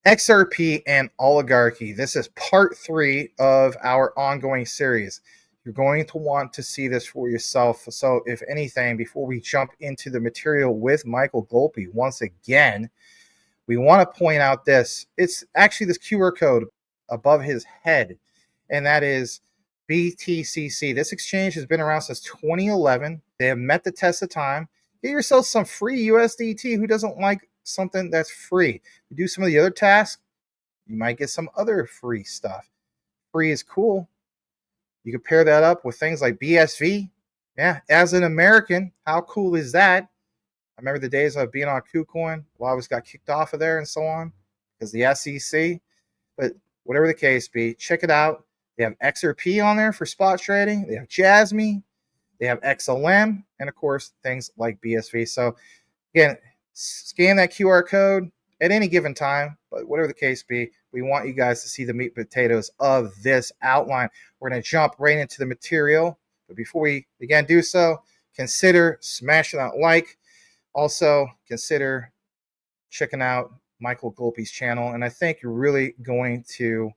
XRP and oligarchy. This is part 3 of our ongoing series. You're going to want to see this for yourself. So, if anything, before we jump into the material with Michael Golpe, once again, we want to point out this. It's actually this QR code above his head, and that is BTCC. This exchange has been around since 2011. They have met the test of time. Get yourself some free USDT. Who doesn't like something that's free? You do some of the other tasks, you might get some other free stuff. Free is cool. You can pair that up with things like BSV. Yeah, as an American, how cool is that? I remember the days of being on KuCoin. Well, I was got kicked off of there and so on because the SEC. But whatever the case be, check it out. They have XRP on there for spot trading. They have Jasmy. They have XLM, and of course things like BSV. So again, scan that QR code at any given time. But whatever the case be, we want you guys to see the meat and potatoes of this outline. We're going to jump right into the material. But before we again do so, consider smashing that like. Also, consider checking out Michael Golpe's channel. And I think you're really going to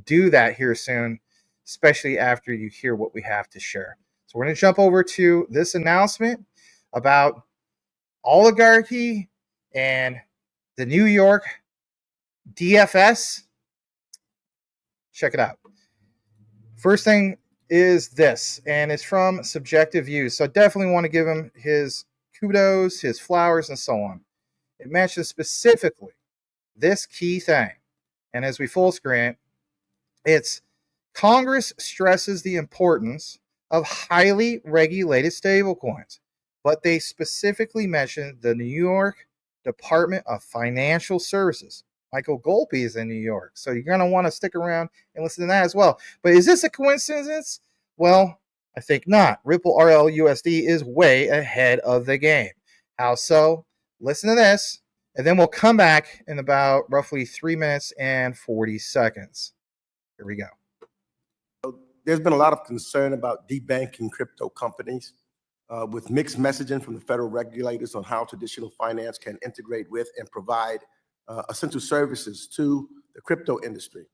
do that here soon, especially after you hear what we have to share. So we're going to jump over to this announcement about oligarchy and the New York DFS. Check it out. First thing is this, and it's from Subjective Views. So I definitely want to give him his kudos, his flowers, and so on. It mentions specifically this key thing. And as we full screen, it's Congress stresses the importance of highly regulated stablecoins, but they specifically mentioned the New York Department of Financial Services. Michael Golpe is in New York, so you're going to want to stick around and listen to that as well. But is this a coincidence? Well, I think not. Ripple RLUSD is way ahead of the game. How so? Listen to this, and then we'll come back in about roughly 3 minutes and 40 seconds. Here we go. There's been a lot of concern about debanking crypto companies with mixed messaging from the federal regulators on how traditional finance can integrate with and provide essential services to the crypto industry.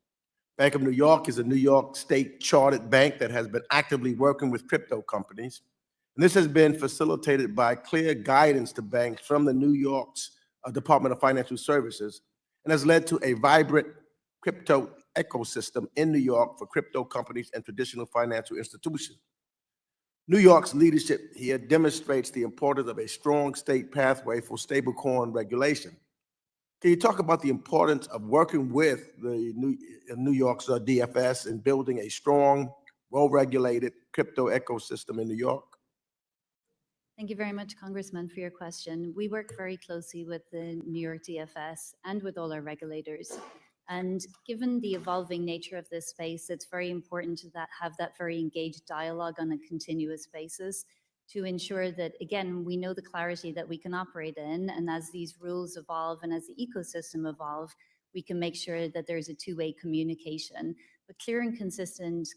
Bank of New York is a New York state chartered bank that has been actively working with crypto companies. And this has been facilitated by clear guidance to banks from the New York's Department of Financial Services and has led to a vibrant crypto ecosystem in New York for crypto companies and traditional financial institutions. New York's leadership here demonstrates the importance of a strong state pathway for stablecoin regulation. Can you talk about the importance of working with the New York's DFS and building a strong, well-regulated crypto ecosystem in New York? Thank you very much, Congressman, for your question. We work very closely with the New York DFS and with all our regulators. And given the evolving nature of this space, it's very important to have that very engaged dialogue on a continuous basis to ensure that, again, we know the clarity that we can operate in. And as these rules evolve and as the ecosystem evolve, we can make sure that there's a two-way communication. But clear and consistent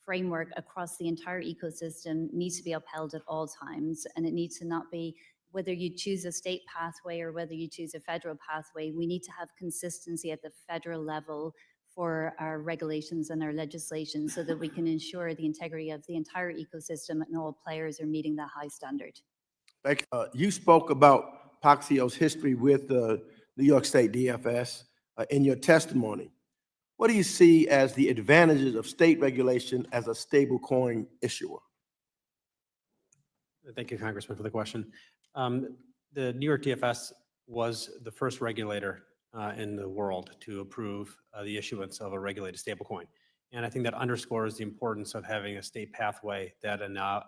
framework across the entire ecosystem needs to be upheld at all times. And it needs to not be, whether you choose a state pathway or whether you choose a federal pathway, we need to have consistency at the federal level for our regulations and our legislation so that we can ensure the integrity of the entire ecosystem and all players are meeting that high standard. Thank you. You spoke about Paxio's history with the New York State DFS in your testimony. What do you see as the advantages of state regulation as a stablecoin issuer? Thank you, Congressman, for the question. The New York DFS was the first regulator in the world to approve the issuance of a regulated stablecoin. And I think that underscores the importance of having a state pathway that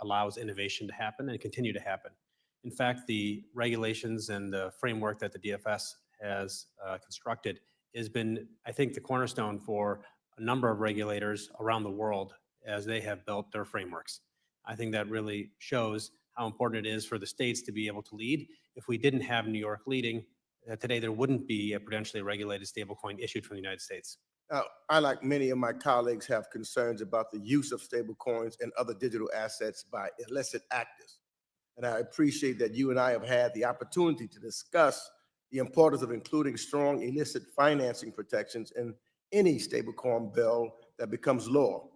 allows innovation to happen and continue to happen. In fact, the regulations and the framework that the DFS has constructed has been, I think, the cornerstone for a number of regulators around the world as they have built their frameworks. I think that really shows how important it is for the states to be able to lead. If we didn't have New York leading, today there wouldn't be a prudentially regulated stablecoin issued from the United States. I, like many of my colleagues, have concerns about the use of stablecoins and other digital assets by illicit actors. And I appreciate that you and I have had the opportunity to discuss the importance of including strong illicit financing protections in any stablecoin bill that becomes law.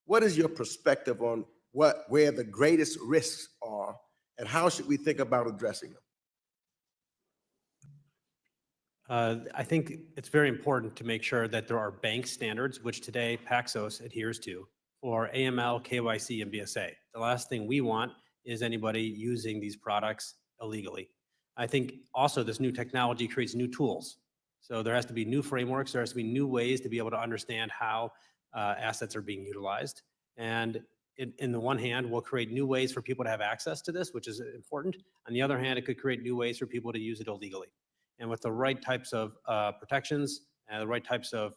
What is your perspective on where the greatest risks are, and how should we think about addressing them? I think it's very important to make sure that there are bank standards, which today Paxos adheres to, for AML, KYC, and BSA. The last thing we want is anybody using these products illegally. I think also this new technology creates new tools. So there has to be new frameworks, there has to be new ways to be able to understand how assets are being utilized. And in the one hand, we'll create new ways for people to have access to this, which is important. On the other hand, it could create new ways for people to use it illegally. And with the right types of protections and the right types of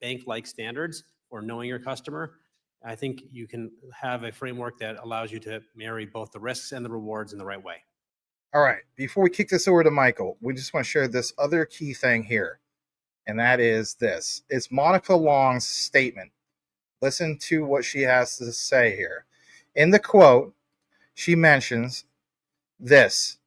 bank-like standards for knowing your customer, I think you can have a framework that allows you to marry both the risks and the rewards in the right way. All right. Before we kick this over to Michael, we just want to share this other key thing here, and that is this. It's Monica Long's statement. Listen to what she has to say here. In the quote, she mentions this,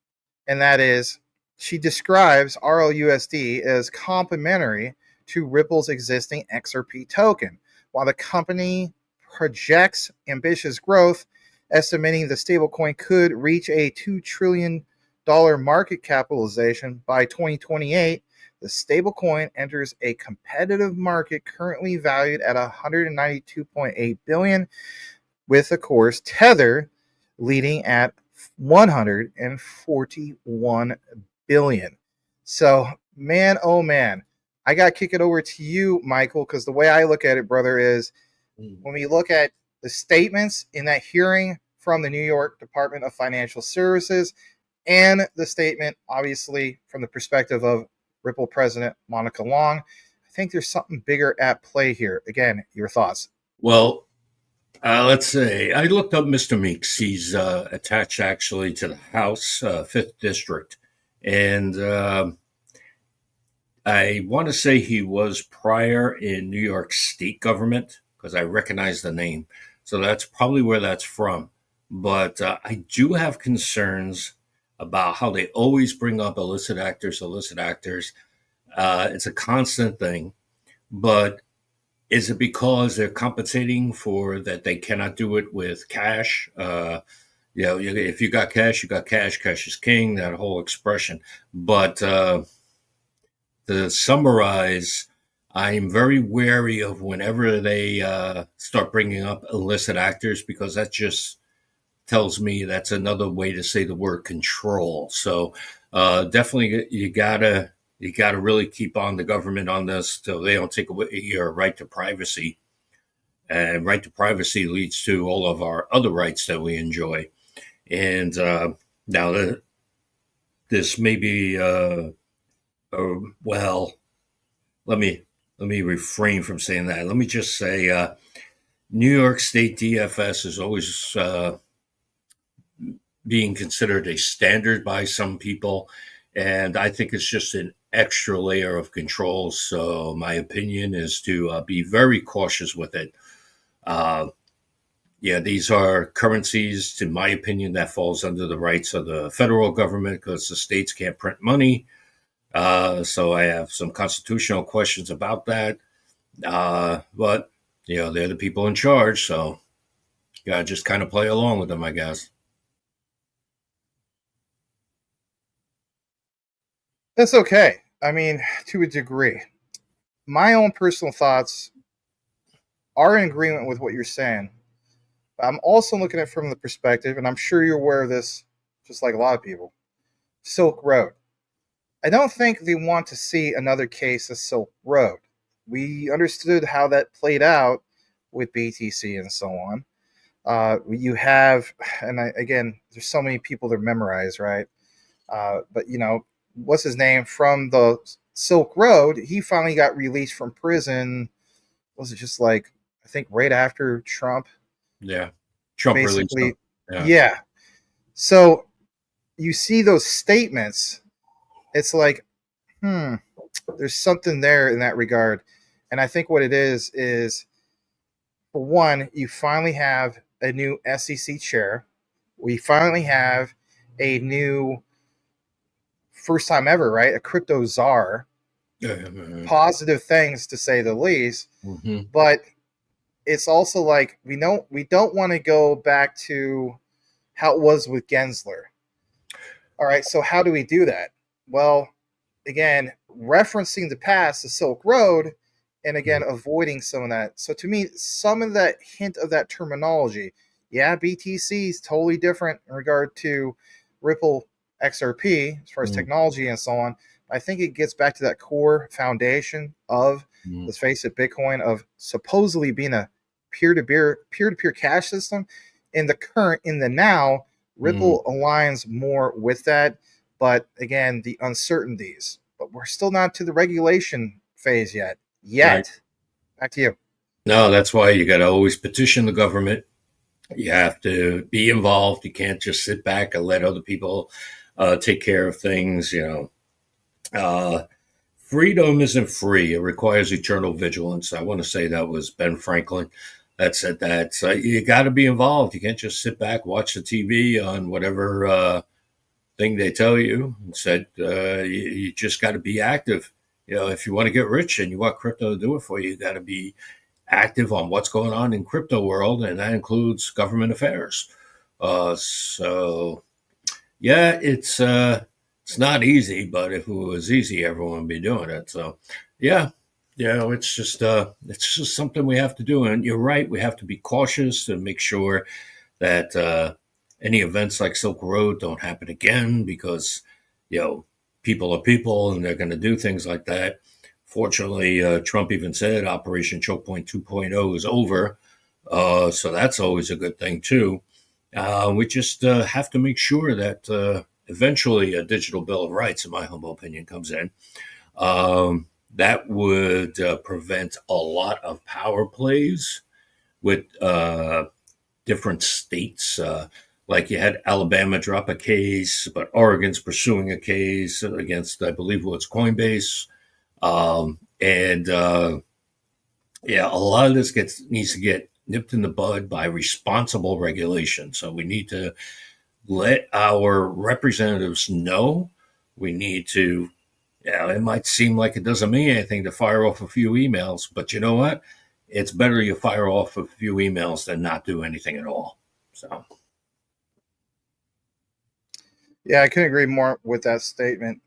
and that is, she describes RLUSD as complementary to Ripple's existing XRP token. While the company projects ambitious growth, estimating the stablecoin could reach a $2 trillion market capitalization by 2028, the stablecoin enters a competitive market currently valued at $192.8 billion, with, of course, Tether leading at $141 billion. So, man, oh man, I got to kick it over to you, Michael, because the way I look at it, brother, is when we look at the statements in that hearing from the New York Department of Financial Services and the statement, obviously, from the perspective of Ripple President Monica Long, I think there's something bigger at play here. Again, your thoughts. Well, let's say I looked up Mr. Meeks. He's attached actually to the House 5th District. And I want to say he was prior in New York State government because I recognize the name. So that's probably where that's from. But I do have concerns about how they always bring up illicit actors. It's a constant thing. But is it because they're compensating for that they cannot do it with cash? If you got cash, you got cash. Cash is king, that whole expression. But to summarize, I'm very wary of whenever they start bringing up illicit actors, because that just tells me that's another way to say the word control. So definitely you gotta really keep on the government on this so they don't take away your right to privacy. And right to privacy leads to all of our other rights that we enjoy. And now this may be, well, let me refrain from saying that. Let me just say New York State DFS is always being considered a standard by some people. And I think it's just an extra layer of control. So my opinion is to be very cautious with it. These are currencies, in my opinion, that falls under the rights of the federal government because the states can't print money. So I have some constitutional questions about that. But, they're the people in charge. So you gotta just kind of play along with them, I guess. That's okay. I mean, to a degree. My own personal thoughts are in agreement with what you're saying. But I'm also looking at it from the perspective, and I'm sure you're aware of this, just like a lot of people, Silk Road. I don't think they want to see another case of Silk Road. We understood how that played out with BTC and so on. You have, and again, there's so many people to memorize, right? But what's his name from the Silk Road? He finally got released from prison. Was it just like, I think right after Trump? Yeah, Trump released him. Yeah. So you see those statements. It's like, there's something there in that regard. And I think what it is for one, you finally have a new SEC chair. We finally have a new first time ever, right? A crypto czar. Positive things to say the least. Mhm. But it's also like we don't want to go back to how it was with Gensler. All right, so how do we do that? Well, again, referencing the past, the Silk Road, and again, avoiding some of that. So to me, some of that hint of that terminology, yeah, BTC is totally different in regard to Ripple XRP as far as technology and so on. I think it gets back to that core foundation of, let's face it, Bitcoin, of supposedly being a peer-to-peer cash system. In the now, Ripple aligns more with that. But again, the uncertainties. But we're still not to the regulation phase yet. Right. Back to you. No, that's why you got to always petition the government. You have to be involved. You can't just sit back and let other people take care of things. Freedom isn't free. It requires eternal vigilance. I want to say that was Ben Franklin that said that. So you got to be involved. You can't just sit back, watch the TV on whatever thing they tell you. And said you just got to be active. If you want to get rich and you want crypto to do it for you, you got to be active on what's going on in crypto world, and that includes government affairs. So yeah, it's not easy, but if it was easy, everyone would be doing it. So yeah, it's just something we have to do. And you're right, we have to be cautious and make sure that any events like Silk Road don't happen again, because people are people and they're going to do things like that. Fortunately, Trump even said Operation Choke Point 2.0 is over. So that's always a good thing, too. We just have to make sure that eventually a digital Bill of Rights, in my humble opinion, comes in. That would prevent a lot of power plays with different states. Like you had Alabama drop a case, but Oregon's pursuing a case against, I believe it was Coinbase. A lot of this needs to get nipped in the bud by responsible regulation. So we need to let our representatives know. We need to, it might seem like it doesn't mean anything to fire off a few emails, but you know what? It's better you fire off a few emails than not do anything at all. So. Yeah, I couldn't agree more with that statement.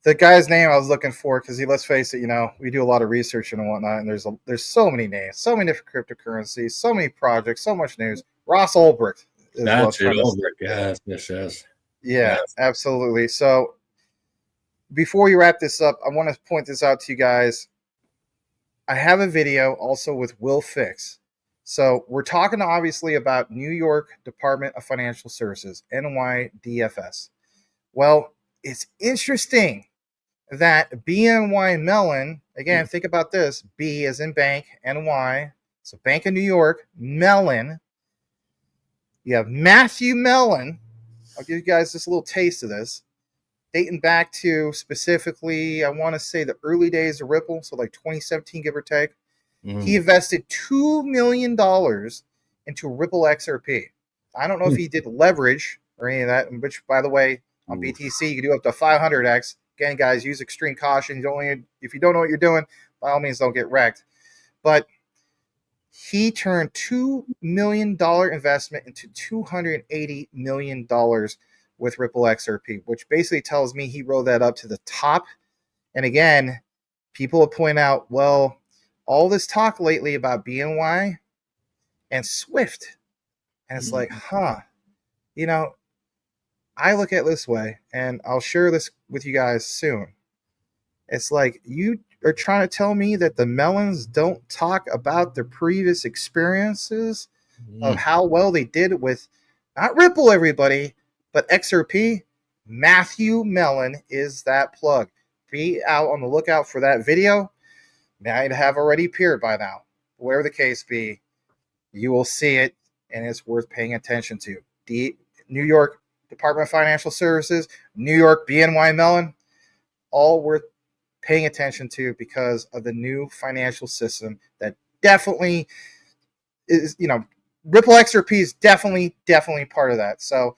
The guy's name I was looking for, because let's face it, we do a lot of research and whatnot, and there's so many names, so many different cryptocurrencies, so many projects, so much news. Ross Ulbricht is That's it, Ulbricht. Yes. Yeah, absolutely. So before you wrap this up, I want to point this out to you guys. I have a video also with Will Fix. So we're talking obviously about New York Department of Financial Services, NYDFS. Well, it's interesting that BNY Mellon, again, think about this, B as in bank, NY, so Bank of New York, Mellon. You have Matthew Mellon. I'll give you guys just a little taste of this. Dating back to specifically, I want to say the early days of Ripple, so like 2017, give or take. He invested $2 million into Ripple XRP. I don't know if he did leverage or any of that, which, by the way, on BTC, you can do up to 500x. Again, guys, use extreme caution. If you don't know what you're doing, by all means, don't get wrecked. But he turned $2 million investment into $280 million with Ripple XRP, which basically tells me he rode that up to the top. And again, people have pointed out, well, all this talk lately about BNY and Swift. And it's like, I look at it this way, and I'll share this with you guys soon. It's like you are trying to tell me that the Mellons don't talk about their previous experiences of how well they did with not Ripple, everybody, but XRP. Matthew Mellon is that plug. Be out on the lookout for that video. Might have already appeared by now. Whatever the case be, you will see it, and it's worth paying attention to. The New York Department of Financial Services, New York BNY Mellon, all worth paying attention to because of the new financial system that definitely is, Ripple XRP is definitely part of that. So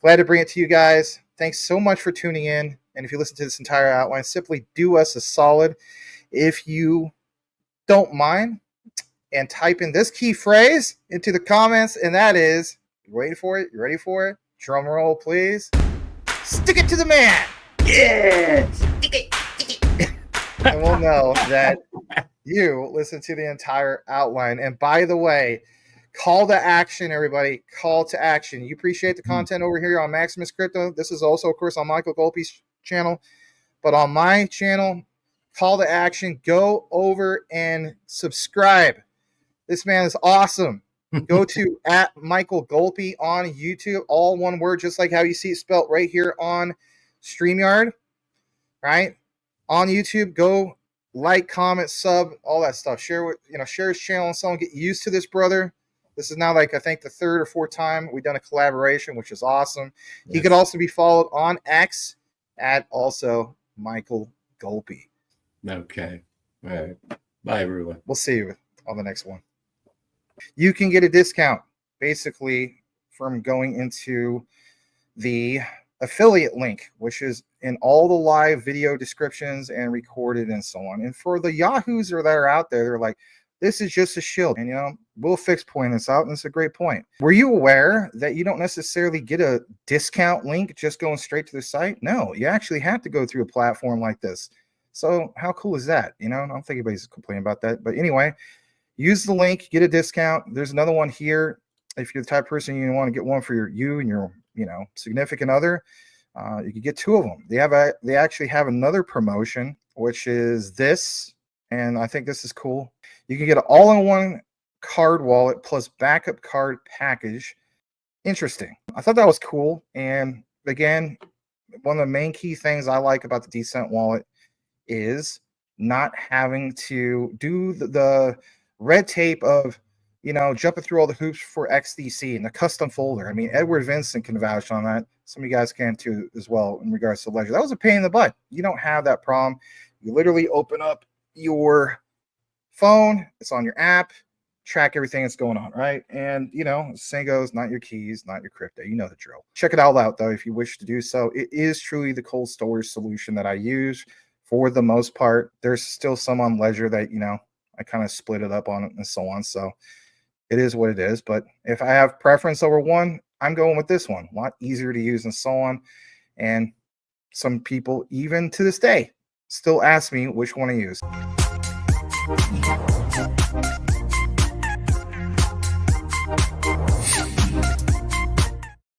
glad to bring it to you guys. thanks so much for tuning in. And if you listen to this entire outline, simply do us a solid, if you don't mind, and type in this key phrase into the comments, and that is, you waiting for it? You ready for it? Drum roll, please. Stick it to the man. Yeah. And we'll know that you listen to the entire outline. And by the way, call to action, everybody. Call to action. You appreciate the content over here on Maximus Crypto. This is also, of course, on Michael Golpe's channel. But on my channel, call to action. Go over and subscribe. This man is awesome. Go to @Michael Golpe on YouTube, all one word, just like how you see it spelled right here on StreamYard, right? On YouTube, go like, comment, sub, all that stuff. Share his channel and so on. Get used to this brother. This is now, like, I think the 3rd or 4th time we've done a collaboration, which is awesome. Yes. He could also be followed on X at also Michael Golpe. Okay. All right. Bye, everyone. We'll see you on the next one. You can get a discount basically from going into the affiliate link, which is in all the live video descriptions and recorded and so on. And for the yahoos that are out there, they're like, this is just a shield. And, we'll point this out. And it's a great point. Were you aware that you don't necessarily get a discount link just going straight to the site? No, you actually have to go through a platform like this. So how cool is that? I don't think anybody's complaining about that. But anyway, use the link, get a discount. There's another one here. If you're the type of person you want to get one for you and your significant other, you could get 2 of them. They actually have another promotion, which is this, and I think this is cool. You can get an all-in-one card wallet plus backup card package. Interesting. I thought that was cool. And again, one of the main key things I like about the Decent wallet is not having to do the red tape of jumping through all the hoops for XDC and the custom folder. I mean, Edward Vincent can vouch on that. Some of you guys can too as well in regards to Ledger. That was a pain in the butt. You don't have that problem. You literally open up your phone, it's on your app, track everything that's going on, right? And saying goes, not your keys, not your crypto. You know the drill. Check it all out though if you wish to do so. It is truly the cold storage solution that I use for the most part. There's still some on Ledger that I kind of split it up on it and so on. So it is what it is. But if I have preference over one, I'm going with this one. A lot easier to use and so on. And some people, even to this day, still ask me which one to use.